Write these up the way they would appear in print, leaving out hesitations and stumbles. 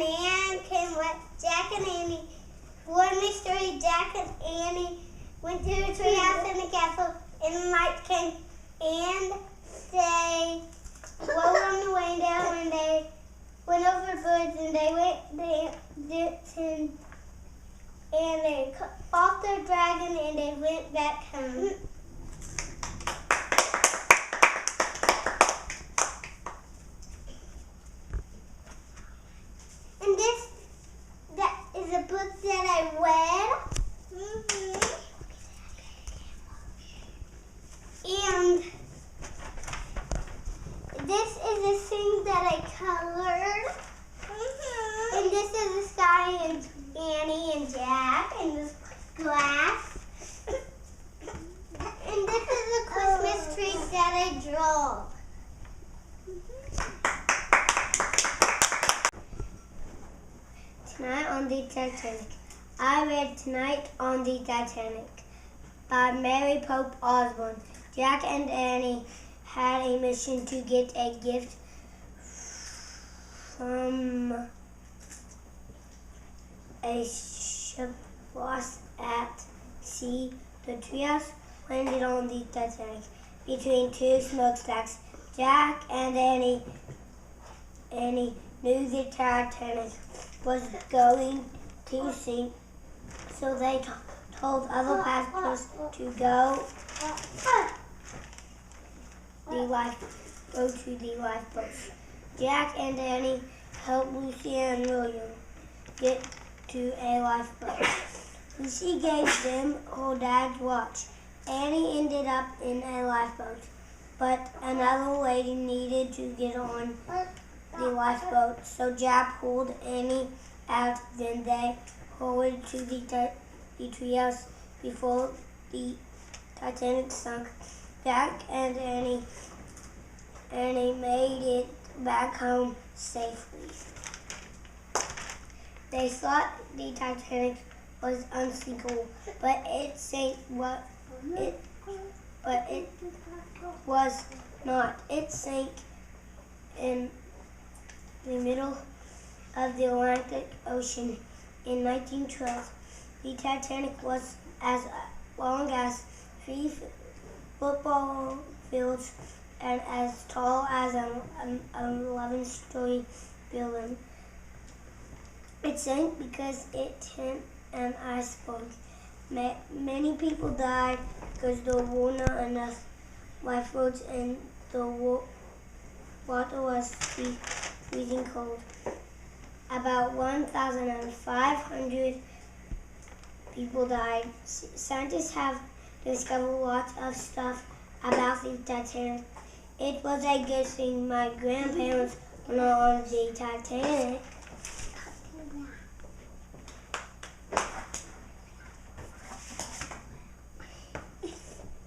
and Anne came with Jack and Annie. One mystery, Jack and Annie went to a treehouse in the castle, and the light came, and they rode on the window, and they went over birds, and they went dancing, and they fought their dragon, and they went back home. And that is a book that I read. And this is a thing that I colored. And this is the sky and Annie and Jack and this glass. And this is a Christmas tree that I drew. Tonight on the Titanic. I read Tonight on the Titanic by Mary Pope Osborne. Jack and Annie had a mission to get a gift from a ship lost at sea. The treehouse landed on the Titanic between two smokestacks. Jack and Annie knew the Titanic was going to sink, so they told other passengers to go to the lifeboats. Jack and Annie helped Lucy and William get to a lifeboat. Lucy gave them her dad's watch. Annie ended up in a lifeboat, but another lady needed to get on the lifeboat, so Jack pulled Annie out. Then they hurried to the treehouse before the Titanic sunk. Jack and Annie made it back home safely. They thought the Titanic was unsinkable, but it sank. But it was not. It sank in the middle of the Atlantic Ocean in 1912. The Titanic was as long as 3 football fields and as tall as an 11-story building. It sank because it hit an iceberg. Many people died because there were not enough lifeboats and the water was freezing cold. About 1,500 people died. Scientists have discovered lots of stuff about the Titanic. It was a good thing my grandparents were not on the Titanic.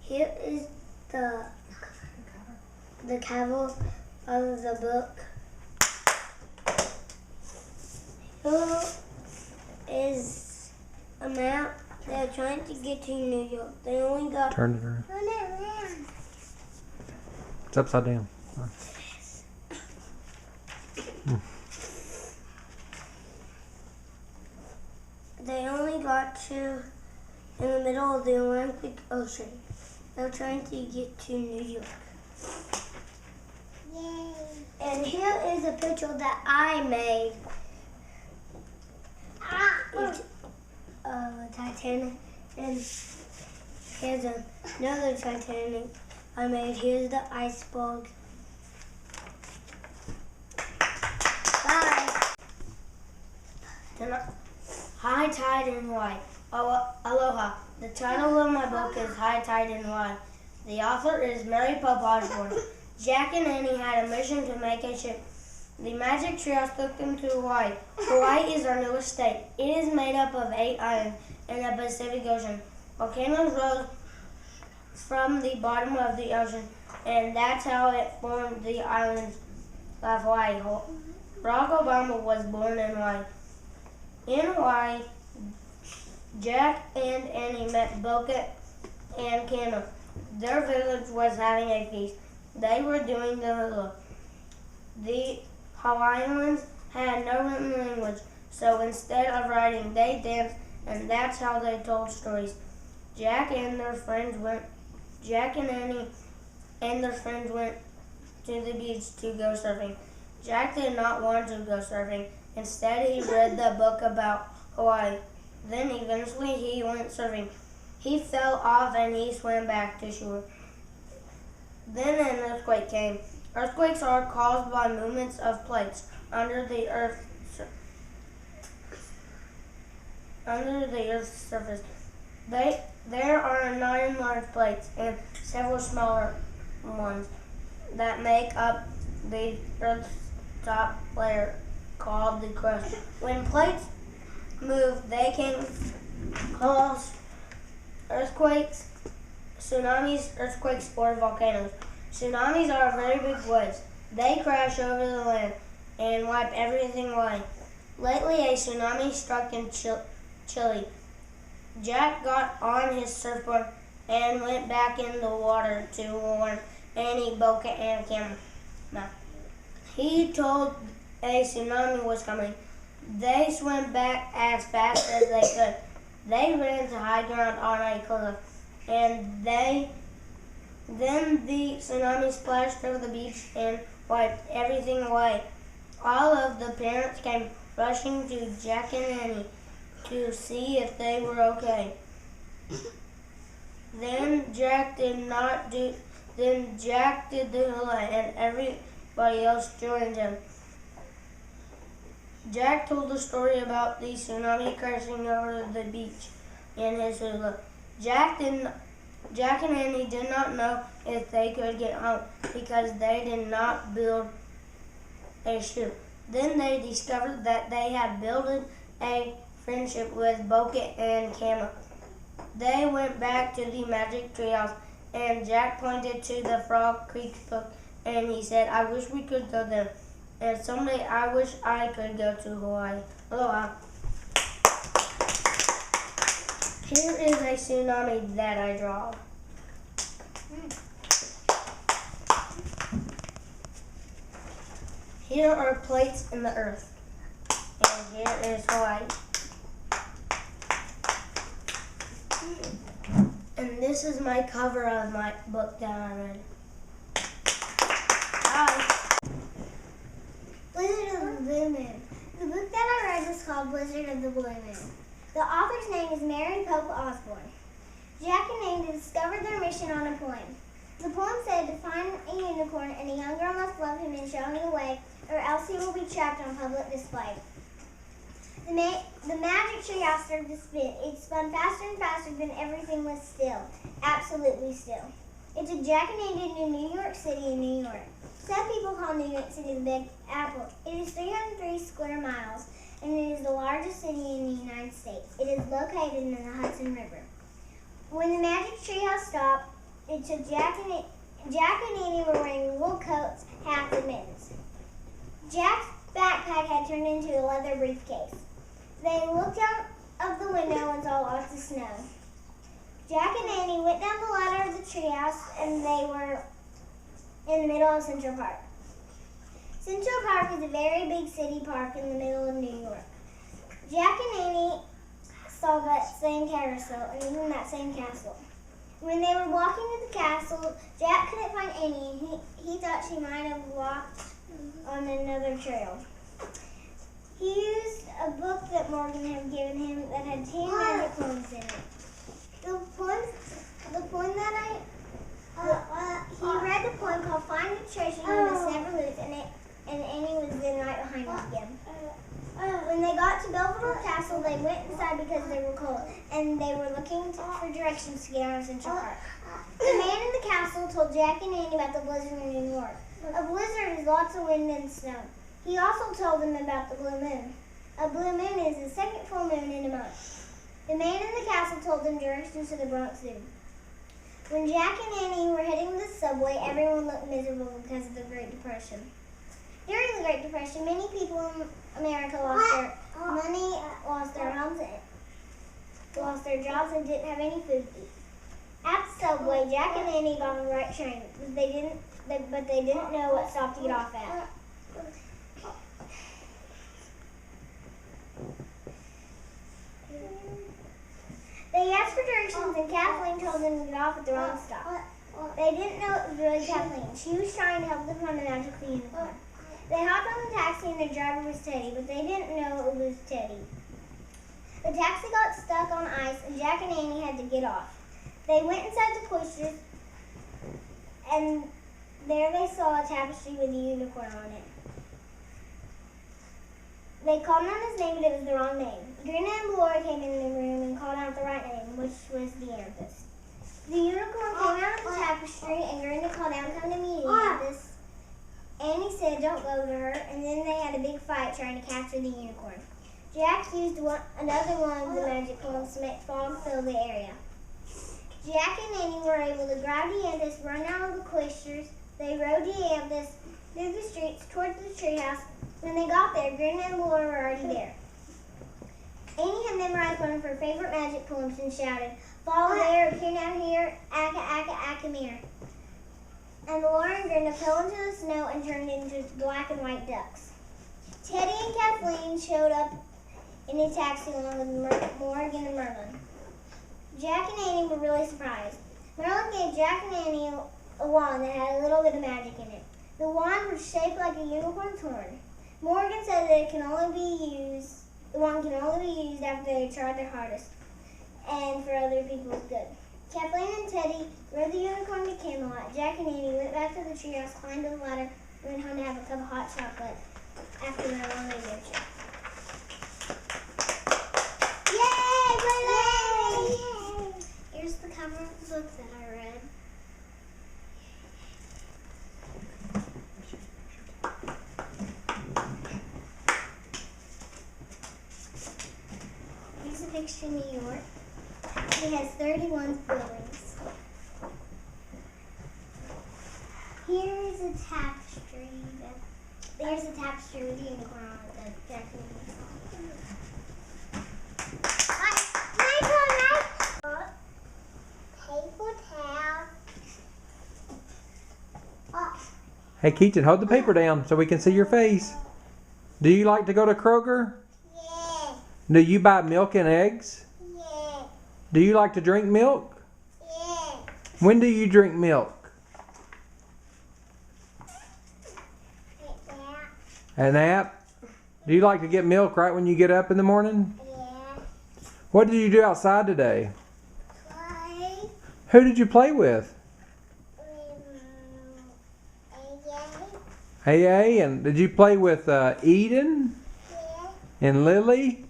Here is the cover of the book. Here is a map. They're trying to get to New York. They only got... Turn it around. It's upside down. They only got to in the middle of the Atlantic Ocean. They're trying to get to New York. Yay. And here is a picture that I made. It's Titanic. And here's another Titanic I made. Here's the iceberg. Bye. High Tide in Hawaii. Aloha. The title of my book is High Tide in Hawaii. The author is Mary Pope Osborne. Jack and Annie had a mission to make a ship. The magic treehouse took them to Hawaii. Hawaii is our newest state. It is made up of 8 islands in the Pacific Ocean. Volcanoes rose from the bottom of the ocean, and that's how it formed the islands of Hawaii. Barack Obama was born in Hawaii. In Hawaii, Jack and Annie met Boca and Kana. Their village was having a feast. They were doing the hula. The Hawaiians had no written language, so instead of writing, they danced, and that's how they told stories. Jack and Annie and their friends went to the beach to go surfing. Jack did not want to go surfing. Instead, he read the book about Hawaii. Then eventually he went surfing. He fell off and he swam back to shore. Then an earthquake came. Earthquakes are caused by movements of plates under the Earth's surface. There are 9 large plates and several smaller ones that make up the Earth's top layer called the crust. When plates move, they can cause earthquakes, tsunamis, earthquakes, or volcanoes. Tsunamis are very big waves. They crash over the land and wipe everything away. Lately, a tsunami struck in Chile. Jack got on his surfboard and went back in the water to warn Annie, Boca, and Camera. He told a tsunami was coming. They swam back as fast as they could. They ran to high ground on a cliff, and then the tsunami splashed over the beach and wiped everything away. All of the parents came rushing to Jack and Annie to see if they were okay. Then Jack did the hula, and everybody else joined him. Jack told the story about the tsunami crashing over the beach in his hula. Jack and Annie did not know if they could get home because they did not build a ship. Then they discovered that they had built a friendship with Boca and Kama. They went back to the magic treehouse, and Jack pointed to the Frog Creek book, and he said, "I wish we could go there. And someday I wish I could go to Hawaii." Aloha. Here is a tsunami that I draw. Here are plates in the earth. And here is Hawaii. And this is my cover of my book that I read. Bye. Blizzard of the Blue Moon. The book that I read was called Blizzard of the Blue Moon. The author's name is Mary Pope Osborne. Jack and Annie discovered their mission on a poem. The poem said to find a unicorn and a young girl must love him and show him the way, or else he will be trapped on public display. The magic tree house started to spin. It spun faster and faster than everything was still, absolutely still. It took Jack and Annie to New York City in New York. Some people call New York City the Big Apple. It is 303 square miles, and it is the largest city in the United States. It is located in the Hudson River. When the magic treehouse stopped, it took Jack and Annie were wearing wool coats, hats, and mittens. Jack's backpack had turned into a leather briefcase. They looked out of the window and saw lots of snow. Jack and Annie went down the ladder of the treehouse, and they were in the middle of Central Park. Central Park is a very big city park in the middle of New York. Jack and Annie saw that same carousel and even that same castle. When they were walking to the castle, Jack couldn't find Annie, and he thought she might have walked on another trail. He used a book that Morgan had given him that had 10 magic poems in it. He read the poem called "Find the Treasure You Must Never Lose," and Annie was then right behind him again. When they got to Belvedere Castle, they went inside because they were cold, and they were looking for directions to get out of Central Park. The man in the castle told Jack and Annie about the blizzard in New York. A blizzard is lots of wind and snow. He also told them about the blue moon. A blue moon is the second full moon in a month. The man in the castle told them directions to the Bronx Zoo. When Jack and Annie were heading to the subway, everyone looked miserable because of the Great Depression. During the Great Depression, many people in America lost their money, lost their homes, lost their jobs, and didn't have any food to eat. At the subway, Jack and Annie got on the right train, but they didn't know what stop to get off at. told them to get off at the wrong stop. They didn't know it was really Kathleen. She was trying to help them find the magical unicorn. They hopped on the taxi and their driver was Teddy, but they didn't know it was Teddy. The taxi got stuck on ice and Jack and Annie had to get off. They went inside the cloisters and there they saw a tapestry with a unicorn on it. They called on his name, but it was the wrong name. Grinda and Laura came in the room and called out the right name, which was the Amethyst. The unicorn came out of the tapestry and Grinda called out, "Come to me, Amethyst." Annie said, "Don't go to her," and then they had a big fight trying to capture the unicorn. Jack used another one of the magic poems to make fog fill the area. Jack and Annie were able to grab the Amethyst, run out of the cloisters. They rode the Amethyst through the streets towards the treehouse. When they got there, Grinda and Laura were already there. Annie had memorized one of her favorite magic poems and shouted, "Follow there, appear now here, Akka, Akka, Akka-mere." And Laura and Grinda fell into the snow and turned into black and white ducks. Teddy and Kathleen showed up in a taxi along with Morgan and Merlin. Jack and Annie were really surprised. Merlin gave Jack and Annie a wand that had a little bit of magic in it. The wand was shaped like a unicorn's horn. Morgan said that the wand can only be used after they tried their hardest and for other people's good. Kathleen and Teddy rode the unicorn to Camelot. Jack and Annie went back to the treehouse, climbed the ladder, and went home to have a cup of hot chocolate after their long adventure. Yay! Here's the cover of the book that I read. Here's a picture of New York. It has 31 buildings. Here's a tapestry. There's a tapestry with a unicorn on it that Jack and Annie saw. Paper towel. Hey, Keaton, hold the paper down so we can see your face. Do you like to go to Kroger? Yeah. Do you buy milk and eggs? Yeah. Do you like to drink milk? Yeah. When do you drink milk? A nap? Do you like to get milk right when you get up in the morning? Yeah. What did you do outside today? Play. Who did you play with? AA, and did you play with Eden Yeah. and Lily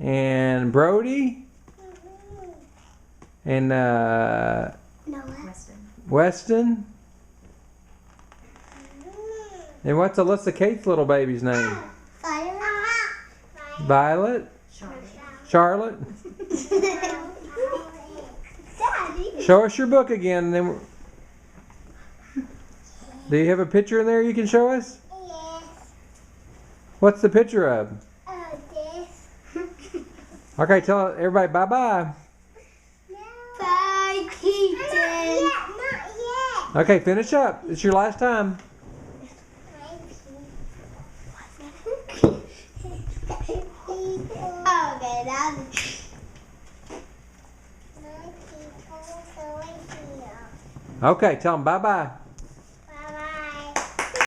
and Brody and Noah. Weston? And what's Alyssa Kate's little baby's name? Violet? Charlotte? Daddy. Show us your book again. And then do you have a picture in there you can show us? Yes. What's the picture of? This. Okay, tell everybody bye-bye. Bye, Keaton. Not yet. Okay, finish up. It's your last time. Okay, that's... Okay, tell them bye-bye.